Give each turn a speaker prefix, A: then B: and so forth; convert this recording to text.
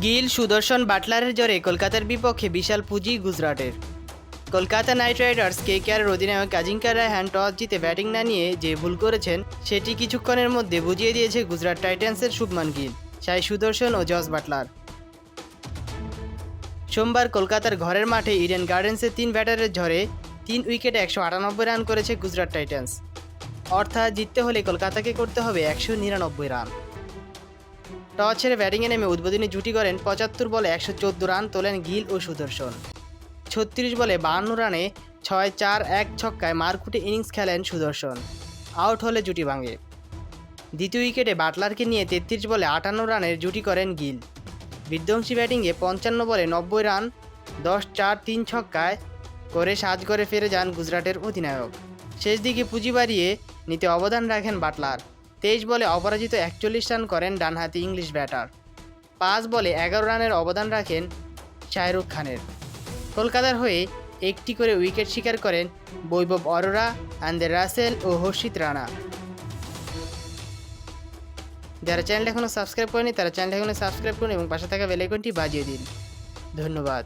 A: গিল, সুদর্শন, বাটলারের জোরে কলকাতার বিপক্ষে বিশাল পুঁজি গুজরাটের। কলকাতা নাইট রাইডার্স কেকেআরের অধিনায়ক আজিঙ্কা রায়হান টস জিতে ব্যাটিং না নিয়ে যে ভুল করেছেন সেটি কিছুক্ষণের মধ্যে বুঝিয়ে দিয়েছে গুজরাট টাইটান্সের শুভমান গিল, সাই সুদর্শন ও জস বাটলার। সোমবার কলকাতার ঘরের মাঠে ইডেন গার্ডেন্সে 3 ব্যাটারের ঝড়ে 3 উইকেটে 198 রান করেছে গুজরাট টাইটান্স। অর্থাৎ জিততে হলে কলকাতাকে করতে হবে 199 রান। টস ছেড়ে ব্যাটিংয়ে নেমে উদ্বোধনী জুটি করেন 75 বলে 114 রান তোলেন গিল ও সুদর্শন। 36 বলে 52 রানে 6-4-1 ছক্কায় মারকুটে ইনিংস খেলেন সুদর্শন, আউট হলে জুটি ভাঙে। দ্বিতীয় উইকেটে বাটলারকে নিয়ে 33 বলে 58 রানের জুটি করেন গিল। বিধ্বংসী ব্যাটিংয়ে 55 বলে 90 রান 10-4-3 ছক্কায় করে সাজঘরে ফিরে যান গুজরাটের অধিনায়ক। শেষ দিকে পুঁজি বাড়িয়ে নিতে অবদান রাখেন বাটলার। 23 বলে অপরাজিত 41 রান করেন ডানহাতি ইংলিশ ব্যাটার। 5 বলে 11 রানের অবদান রাখেন শাহরুখ খানের। কলকাতার হয়ে একটি করে উইকেট শিকার করেন বৈভব অরোরা, আন্দ্রে রাসেল ও হর্ষিত রানা। যারা চ্যানেলটা এখনও সাবস্ক্রাইব করেনি তারা চ্যানেলটা এখনও সাবস্ক্রাইব করুন এবং পাশে থাকা বেল আইকনটি বাজিয়ে দিন। ধন্যবাদ।